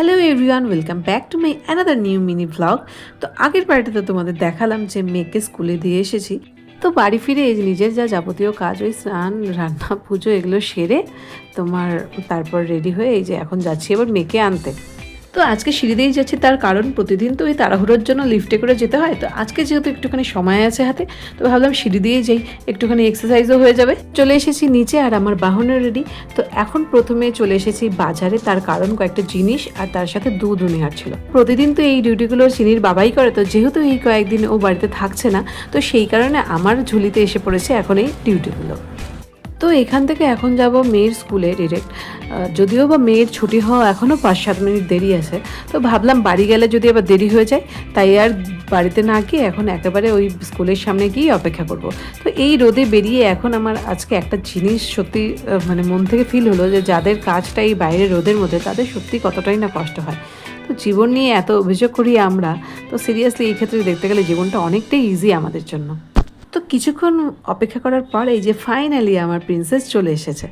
Hello everyone, welcome back to my another new mini vlog. তো আগের বাড়িতে তোমাদের দেখালাম যে মেয়েকে স্কুলে দিয়ে এসেছি। তো বাড়ি ফিরে এই নিজের যা যাবতীয় কাজ, ওই স্নান, রান্না, পুজো এগুলো সেরে তোমার তারপর রেডি হয়ে এই যে এখন যাচ্ছি এবার মেয়েকে আনতে। তো আজকে সিঁড়ি দিয়েই যাচ্ছি, তার কারণ প্রতিদিন তো ওই তাড়াহুড়োর জন্য লিফটে করে যেতে হয়। তো আজকে যেহেতু একটুখানি সময় আছে হাতে, তো ভাবলাম সিঁড়ি দিয়েই যাই, একটুখানি এক্সারসাইজও হয়ে যাবে। চলে এসেছি নিচে আর আমার বাহনও রেডি। তো এখন প্রথমে চলে এসেছি বাজারে, তার কারণ কয়েকটা জিনিস আর তার সাথে দুধ নেওয়ার ছিল। প্রতিদিন তো এই ডিউটিগুলো চিনির বাবাই করে, তো যেহেতু এই কয়েকদিন ও বাড়িতে থাকছে না, তো সেই কারণে আমার ঝুলিতে এসে পড়েছে এখন এই ডিউটিগুলো। তো এখান থেকে এখন যাব মেয়ের স্কুলে ডিরেক্ট। যদিও বা মেয়ের ছুটি হওয়া এখনও 5-7 মিনিট দেরি আছে, তো ভাবলাম বাড়ি গেলে যদি আবার দেরি হয়ে যায়, তাই আর বাড়িতে না গিয়ে এখন একেবারে ওই স্কুলের সামনে গিয়ে অপেক্ষা করব। তো এই রোদে বেরিয়ে এখন আমার আজকে একটা জিনিস সত্যি মানে মন থেকে ফিল হলো যে যাদের কাজটা এই বাইরে রোদের মধ্যে, তাদের সত্যি কতটাই না কষ্ট হয়। তো জীবন নিয়ে এত অভিযোগ করি আমরা, তো সিরিয়াসলি এই ক্ষেত্রে দেখতে গেলে জীবনটা অনেকটাই ইজি আমাদের জন্য। তো কিছুক্ষণ অপেক্ষা করার পর এই যে ফাইনালি আমার প্রিন্সেস চলে এসেছে।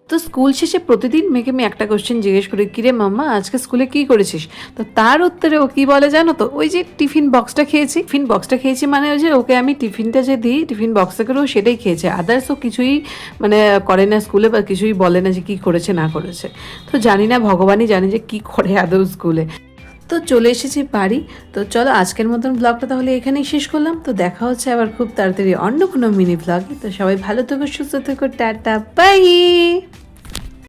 তো স্কুল শেষে প্রতিদিন মেয়েকে আমি একটা কোশ্চেন জিজ্ঞেস করি, কিরে মাম্মা আজকে স্কুলে কি করেছিস? তো তার উত্তরে ও কি বলে জানো তো, ওই যে টিফিন বক্সটা খেয়েছি মানে ওই যে ওকে আমি টিফিনটা যে দিই, টিফিন বক্সটা করে ও সেটাই খেয়েছে, আদার্স ও কিছুই মানে করে না স্কুলে, বা কিছুই বলে না যে কি করেছে না করেছে। তো জানি না, ভগবানই জানে যে কি করে আদৌ স্কুলে। তো চলে এসেছি বাড়ি। তো চলো আজকের মতন ব্লগটা তাহলে এখানেই শেষ করলাম। তো দেখা হচ্ছে আবার খুব তাড়াতাড়ি অন্য কোনো মিনি ব্লগে। তো সবাই ভালো থেকো, সুস্থ থেকো, টাটা বাই।